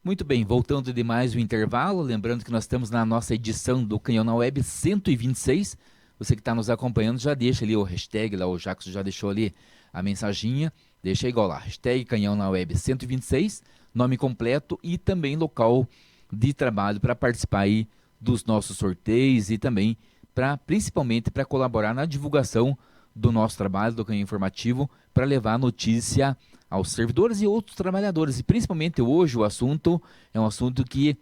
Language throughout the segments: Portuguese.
Muito bem, voltando de mais um intervalo, lembrando que nós estamos na nossa edição do Canhão na Web 126. Você que está nos acompanhando já deixa ali o hashtag, lá o Jacques já deixou ali a mensaginha, deixa igual lá, hashtag Canhão na Web 126, nome completo e também local de trabalho para participar aí dos nossos sorteios e também principalmente para colaborar na divulgação do nosso trabalho, do Canhão Informativo, para levar a notícia aos servidores e outros trabalhadores. E principalmente hoje o assunto é um assunto que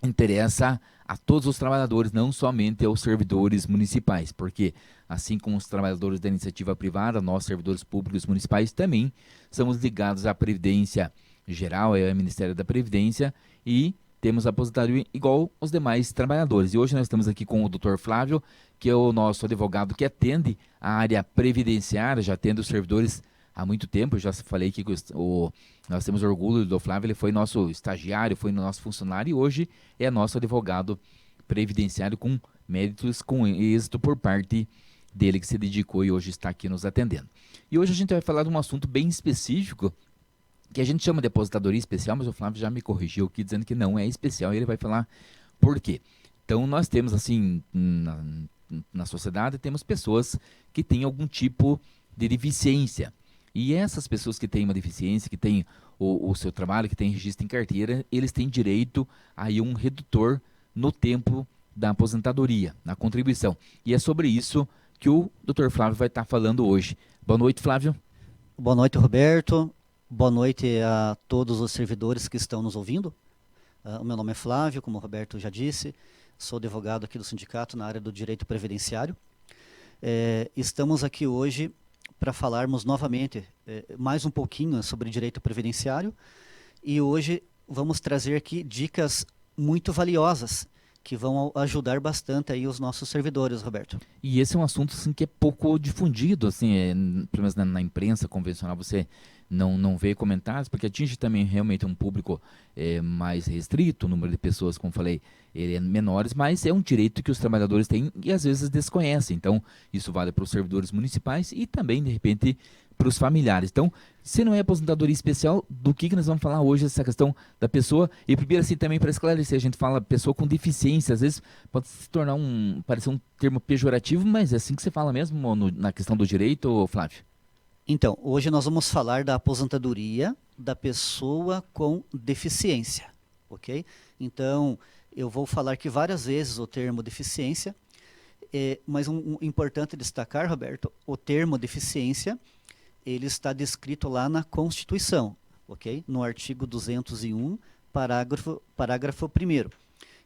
interessa a todos os trabalhadores, não somente aos servidores municipais, porque assim como os trabalhadores da iniciativa privada, nós servidores públicos municipais também somos ligados à Previdência Geral, ao Ministério da Previdência, e temos aposentadoria igual os demais trabalhadores. E hoje nós estamos aqui com o Dr. Flávio, que é o nosso advogado que atende a área previdenciária, já atende os servidores há muito tempo. Eu já falei que nós temos orgulho do Flávio, ele foi nosso estagiário, foi nosso funcionário e hoje é nosso advogado previdenciário com méritos, com êxito por parte dele, que se dedicou e hoje está aqui nos atendendo. E hoje a gente vai falar de um assunto bem específico, que a gente chama de aposentadoria especial, mas o Flávio já me corrigiu aqui dizendo que não é especial e ele vai falar por quê. Então nós temos assim, na sociedade, temos pessoas que têm algum tipo de deficiência. E essas pessoas que têm uma deficiência, que têm o seu trabalho, que têm registro em carteira, eles têm direito a um redutor no tempo da aposentadoria, na contribuição. E é sobre isso que o Dr. Flávio vai estar falando hoje. Boa noite, Flávio. Boa noite, Roberto. Boa noite a todos os servidores que estão nos ouvindo. O meu nome é Flávio, como o Roberto já disse, sou advogado aqui do sindicato na área do direito previdenciário. Estamos aqui hoje para falarmos novamente mais um pouquinho sobre direito previdenciário e hoje vamos trazer aqui dicas muito valiosas que vão ajudar bastante aí os nossos servidores, Roberto. E esse é um assunto assim, que é pouco difundido, assim, pelo menos na imprensa convencional você não vê comentários, porque atinge também realmente um público mais restrito, o número de pessoas, como falei, ele é menores, mas é um direito que os trabalhadores têm e às vezes desconhecem. Então, isso vale para os servidores municipais e também, de repente, para os familiares. Então, se não é aposentadoria especial, do que nós vamos falar hoje, essa questão da pessoa? E primeiro, assim, também para esclarecer, a gente fala pessoa com deficiência, às vezes pode se tornar parecer um termo pejorativo, mas é assim que você fala mesmo na questão do direito, Flávio? Então, hoje nós vamos falar da aposentadoria da pessoa com deficiência, ok? Então, eu vou falar aqui várias vezes o termo deficiência, mas um importante destacar, Roberto, o termo deficiência, ele está descrito lá na Constituição, ok? No artigo 201, parágrafo 1º.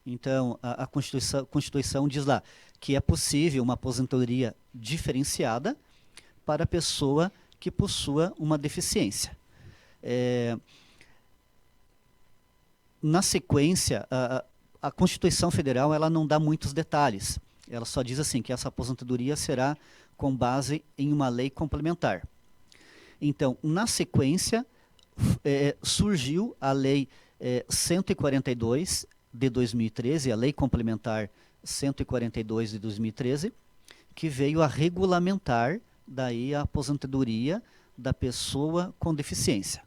Então, a Constituição diz lá que é possível uma aposentadoria diferenciada para a pessoa que possua uma deficiência. Na sequência, a Constituição Federal ela não dá muitos detalhes. Ela só diz assim que essa aposentadoria será com base em uma lei complementar. Então, na sequência, surgiu a Lei 142 de 2013, a Lei Complementar 142 de 2013, que veio a regulamentar daí a aposentadoria da pessoa com deficiência.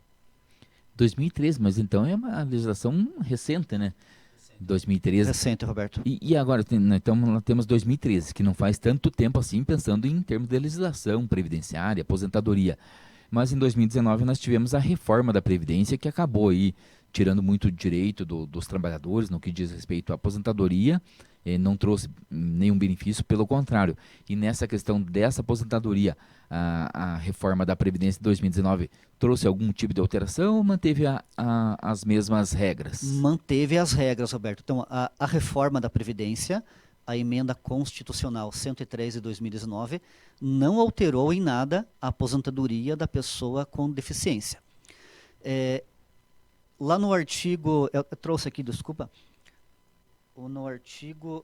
2013, mas então é uma legislação recente, né? 2013. Recente, Roberto. E agora, então, nós temos 2013, que não faz tanto tempo assim, pensando em termos de legislação previdenciária, aposentadoria. Mas em 2019 nós tivemos a reforma da Previdência, que acabou aí tirando muito direito dos trabalhadores no que diz respeito à aposentadoria, não trouxe nenhum benefício, pelo contrário. E nessa questão dessa aposentadoria, a reforma da Previdência de 2019 trouxe algum tipo de alteração ou manteve as mesmas regras? Manteve as regras, Roberto. Então, a reforma da Previdência, a emenda constitucional 103 de 2019, não alterou em nada a aposentadoria da pessoa com deficiência. Lá no artigo, eu trouxe aqui, desculpa, no artigo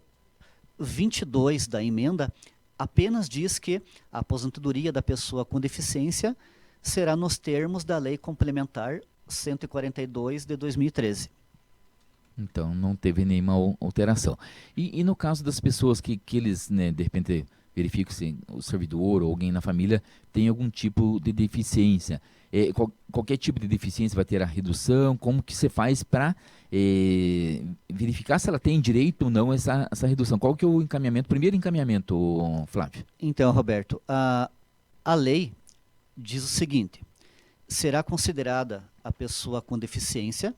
22 da emenda, apenas diz que a aposentadoria da pessoa com deficiência será nos termos da Lei Complementar 142 de 2013. Então, não teve nenhuma alteração. E no caso das pessoas que eles, né, de repente, verifico se o servidor ou alguém na família tem algum tipo de deficiência. Qualquer tipo de deficiência vai ter a redução? Como que você faz para verificar se ela tem direito ou não a essa redução? Qual que é o encaminhamento, primeiro encaminhamento, Flávio? Então, Roberto, a lei diz o seguinte: será considerada a pessoa com deficiência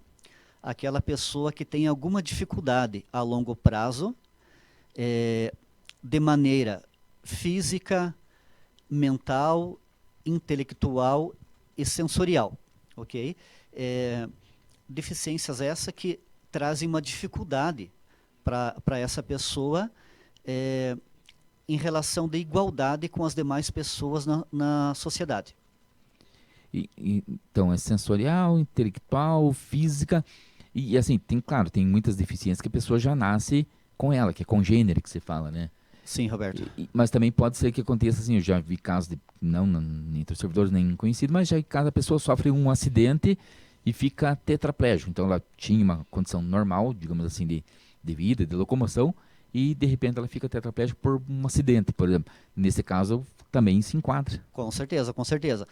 aquela pessoa que tem alguma dificuldade a longo prazo, de maneira física, mental, intelectual e sensorial, ok? Deficiências essas que trazem uma dificuldade para essa pessoa em relação de igualdade com as demais pessoas na sociedade. Então, é sensorial, intelectual, física, e assim, claro, tem muitas deficiências que a pessoa já nasce com ela, que é congênere, que você fala, né? Sim, Roberto. Mas também pode ser que aconteça assim, eu já vi casos de, não entre os servidores nem conhecido, mas já caso a pessoa sofre um acidente e fica tetraplégico. Então ela tinha uma condição normal, digamos assim, de vida, de locomoção, e de repente ela fica tetraplégica por um acidente, por exemplo. Nesse caso também se enquadra. Com certeza, com certeza.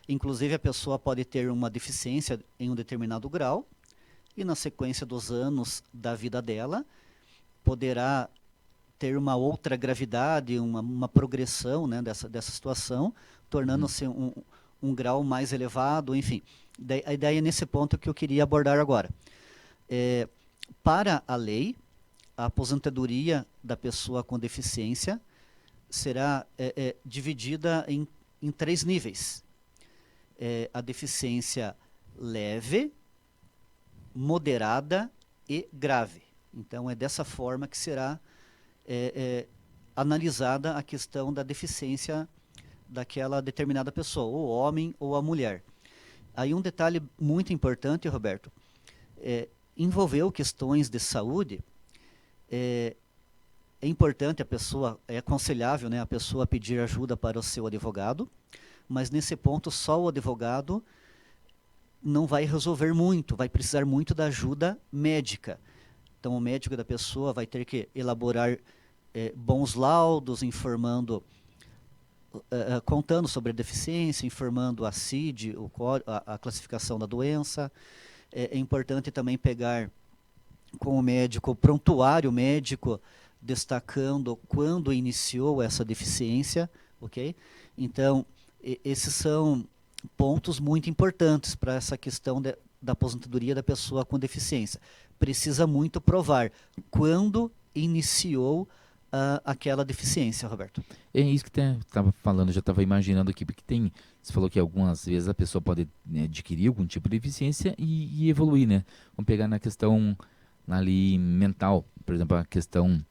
Inclusive a pessoa pode ter uma deficiência em um determinado grau e na sequência dos anos da vida dela poderá ter uma outra gravidade, uma progressão, né, dessa situação, tornando-se um grau mais elevado, enfim. A ideia é nesse ponto que eu queria abordar agora. Para a lei, a aposentadoria da pessoa com deficiência será dividida em 3 níveis. A deficiência leve, moderada e grave. Então, é dessa forma que será analisada a questão da deficiência daquela determinada pessoa, o homem ou a mulher. Aí um detalhe muito importante, Roberto, envolveu questões de saúde. É importante é aconselhável, né, a pessoa pedir ajuda para o seu advogado, mas nesse ponto só o advogado não vai resolver muito, vai precisar muito da ajuda médica. Então o médico da pessoa vai ter que elaborar bons laudos, contando sobre a deficiência, informando a CID, a classificação da doença. É importante também pegar com o médico o prontuário médico, destacando quando iniciou essa deficiência, ok? Então, esses são pontos muito importantes para essa questão da aposentadoria da pessoa com deficiência. Precisa muito provar quando iniciou aquela deficiência, Roberto. É isso que estava falando, já estava imaginando aqui, porque você falou que algumas vezes a pessoa pode, né, adquirir algum tipo de deficiência e evoluir, né? Vamos pegar na questão ali mental, por exemplo, a questão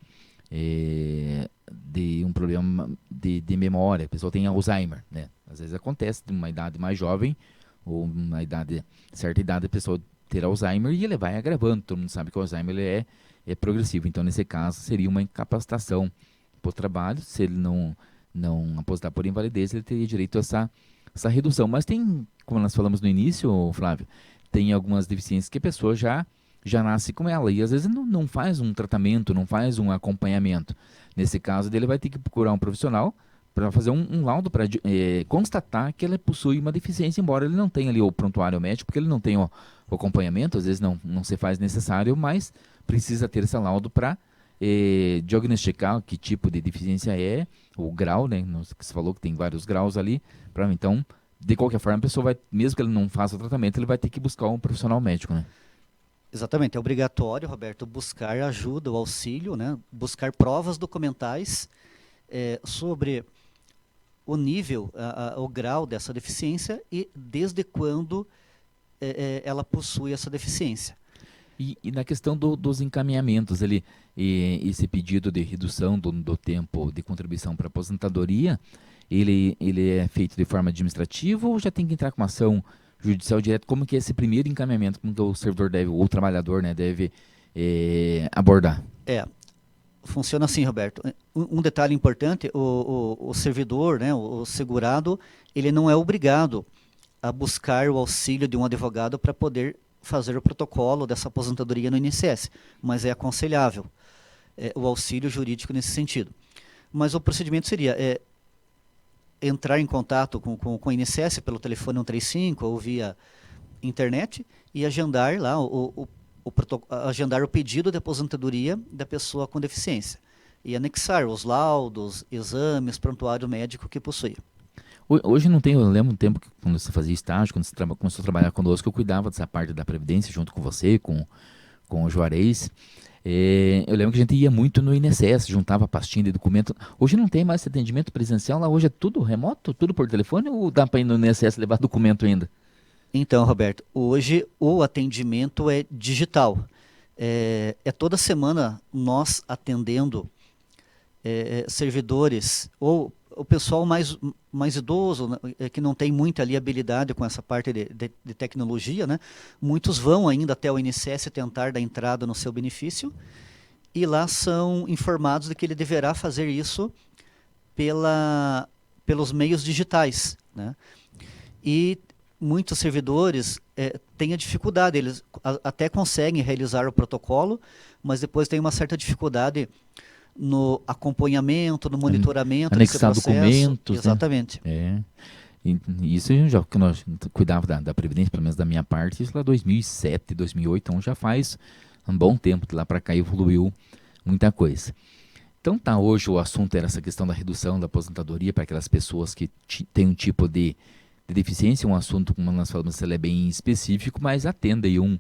de um problema de memória, a pessoa tem Alzheimer, né? Às vezes acontece de uma idade mais jovem ou certa idade a pessoa ter Alzheimer e ele vai agravando. Todo mundo sabe que o Alzheimer é progressivo, então nesse caso seria uma incapacitação para o trabalho. Se ele não aposentar por invalidez, ele teria direito a essa redução. Mas tem, como nós falamos no início, Flávio, tem algumas deficiências que a pessoa já nasce com ela e às vezes não faz um tratamento, não faz um acompanhamento. Nesse caso, ele vai ter que procurar um profissional para fazer um laudo para constatar que ele possui uma deficiência, embora ele não tenha ali o prontuário médico, porque ele não tem o acompanhamento, às vezes não se faz necessário, mas precisa ter esse laudo para diagnosticar que tipo de deficiência é, o grau, né? Você falou que tem vários graus ali. Então, de qualquer forma, a pessoa vai, mesmo que ele não faça o tratamento, ele vai ter que buscar um profissional médico, né? Exatamente, é obrigatório, Roberto, buscar ajuda, o auxílio, né? Buscar provas documentais sobre o nível, o grau dessa deficiência e desde quando ela possui essa deficiência. E na questão dos encaminhamentos, esse pedido de redução do tempo de contribuição para a aposentadoria, ele é feito de forma administrativa ou já tem que entrar com uma ação judicial direto? Como que é esse primeiro encaminhamento, como que o servidor deve, ou o trabalhador, né, deve abordar? Funciona assim, Roberto. Um detalhe importante, o servidor, né, o segurado, ele não é obrigado a buscar o auxílio de um advogado para poder fazer o protocolo dessa aposentadoria no INSS, mas é aconselhável o auxílio jurídico nesse sentido. Mas o procedimento seria entrar em contato com o INSS pelo telefone 135 ou via internet e agendar lá agendar o pedido de aposentadoria da pessoa com deficiência e anexar os laudos, exames, prontuário médico que possuía. Hoje não tem, eu lembro um tempo que quando você fazia estágio, quando você começou a trabalhar conosco, eu cuidava dessa parte da Previdência junto com você, com o Juarez. Eu lembro que a gente ia muito no INSS, juntava pastinha de documento. Hoje não tem mais esse atendimento presencial, lá hoje é tudo remoto, tudo por telefone, ou dá para ir no INSS levar documento ainda? Então, Roberto, hoje o atendimento é digital. Toda semana nós atendendo servidores ou o pessoal mais idoso, né, que não tem muita ali habilidade com essa parte de tecnologia, né? Muitos vão ainda até o INSS tentar dar entrada no seu benefício e lá são informados de que ele deverá fazer isso pelos meios digitais, né? E muitos servidores têm a dificuldade, eles até conseguem realizar o protocolo, mas depois tem uma certa dificuldade no acompanhamento, no monitoramento desse anexar processo. Documentos, exatamente. Né? Isso já que nós cuidava da Previdência, pelo menos da minha parte, isso lá 2007, 2008, então já faz um bom tempo, de lá para cá evoluiu muita coisa. Então tá, hoje o assunto era essa questão da redução da aposentadoria para aquelas pessoas que têm um tipo de deficiência, um assunto, como nós falamos, ele é bem específico, mas atende aí um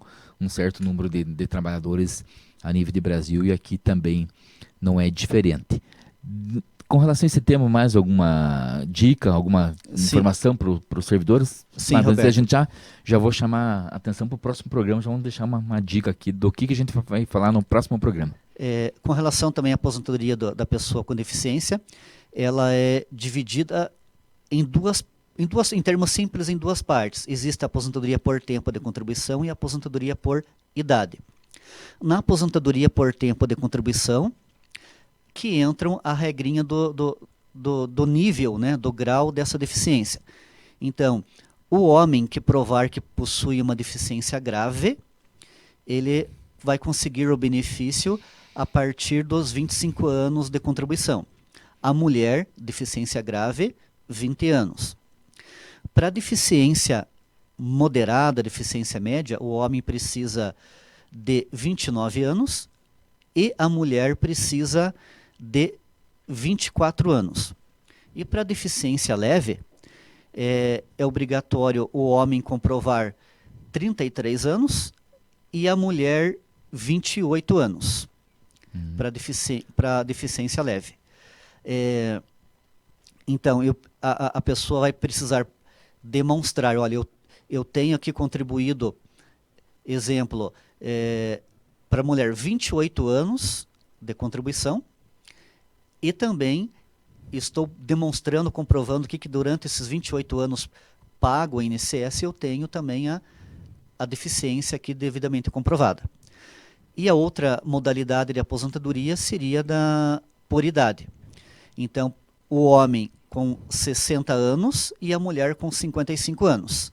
certo número de trabalhadores a nível de Brasil e aqui também não é diferente. Com relação a esse tema, mais alguma dica, alguma informação para os servidores? Sim, mas Roberto. a gente já vou chamar a atenção para o próximo programa, já vamos deixar uma dica aqui do que a gente vai falar no próximo programa. Com relação também à aposentadoria da pessoa com deficiência, ela é dividida em termos simples, em duas partes. Existe a aposentadoria por tempo de contribuição e a aposentadoria por idade. Na aposentadoria por tempo de contribuição, que entram a regrinha do nível, né, do grau dessa deficiência. Então, o homem que provar que possui uma deficiência grave, ele vai conseguir o benefício a partir dos 25 anos de contribuição. A mulher, deficiência grave, 20 anos. Para deficiência moderada, deficiência média, o homem precisa de 29 anos e a mulher precisa de 24 anos. E para deficiência leve, é obrigatório o homem comprovar 33 anos e a mulher 28 anos para deficiência leve. Então, a pessoa vai precisar demonstrar, olha, eu tenho aqui contribuído, exemplo, para a mulher 28 anos de contribuição e também estou demonstrando, comprovando que durante esses 28 anos pago a INSS eu tenho também a deficiência aqui devidamente comprovada. E a outra modalidade de aposentadoria seria por idade. Então, o homem com 60 anos e a mulher com 55 anos.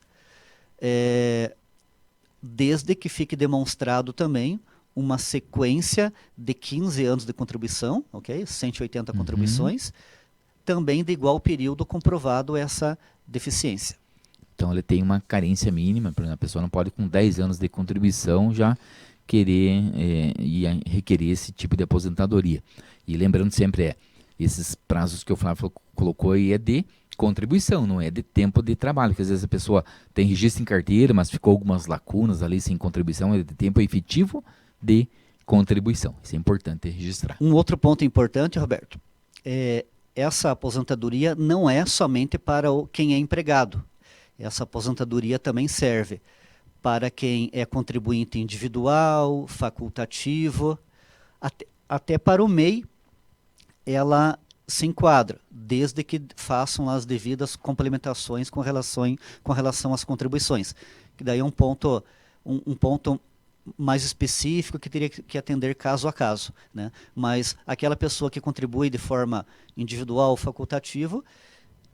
Desde que fique demonstrado também uma sequência de 15 anos de contribuição, ok? 180 contribuições, também de igual período comprovado essa deficiência. Então ele tem uma carência mínima, por exemplo, a pessoa não pode com 10 anos de contribuição já querer e requerer esse tipo de aposentadoria. E lembrando sempre, esses prazos que o Flávio colocou aí é de contribuição, não é de tempo de trabalho, porque às vezes a pessoa tem registro em carteira, mas ficou algumas lacunas ali sem contribuição, é de tempo efetivo de contribuição. Isso é importante registrar. Um outro ponto importante, Roberto, essa aposentadoria não é somente para quem é empregado. Essa aposentadoria também serve para quem é contribuinte individual, facultativo, até para o MEI ela se enquadra, desde que façam as devidas complementações com relação às contribuições. Que daí é um ponto mais específico que teria que atender caso a caso, né? Mas aquela pessoa que contribui de forma individual ou facultativa,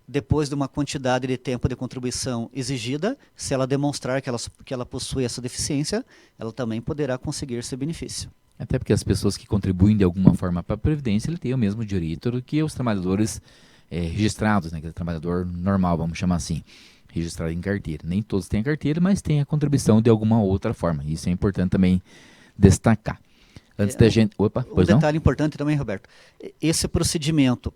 depois de uma quantidade de tempo de contribuição exigida, se ela demonstrar que ela possui essa deficiência, ela também poderá conseguir esse benefício. Até porque as pessoas que contribuem de alguma forma para a Previdência, ele tem o mesmo direito do que os trabalhadores registrados, né? Que é trabalhador normal, vamos chamar assim, registrado em carteira. Nem todos têm a carteira, mas têm a contribuição de alguma outra forma. Isso é importante também destacar. Antes da gente... Opa, pois não? detalhe importante também, Roberto, esse procedimento,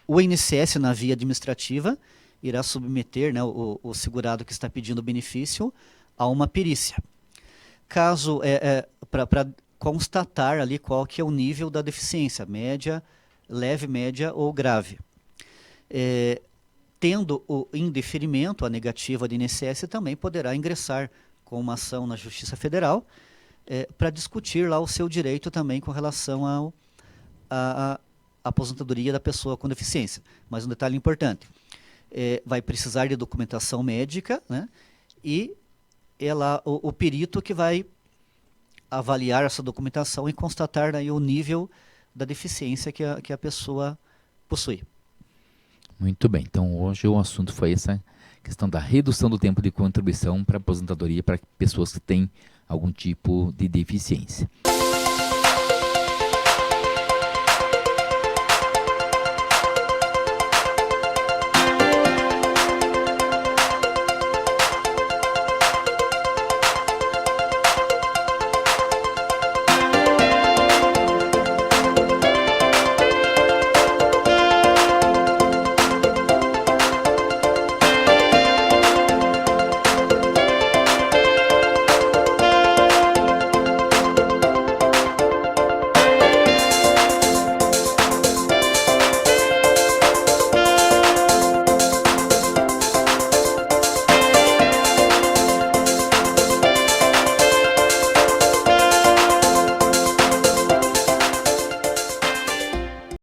o INSS na via administrativa irá submeter, né, o segurado que está pedindo o benefício a uma perícia. Caso, para constatar ali qual que é o nível da deficiência, média, leve, média ou grave. Tendo o indeferimento, a negativa do INSS, também poderá ingressar com uma ação na Justiça Federal para discutir lá o seu direito também com relação à aposentadoria da pessoa com deficiência. Mas um detalhe importante, vai precisar de documentação médica, né? E o perito que vai avaliar essa documentação e constatar aí o nível da deficiência que a pessoa possui. Muito bem, então hoje o assunto foi essa questão da redução do tempo de contribuição para aposentadoria para pessoas que têm algum tipo de deficiência.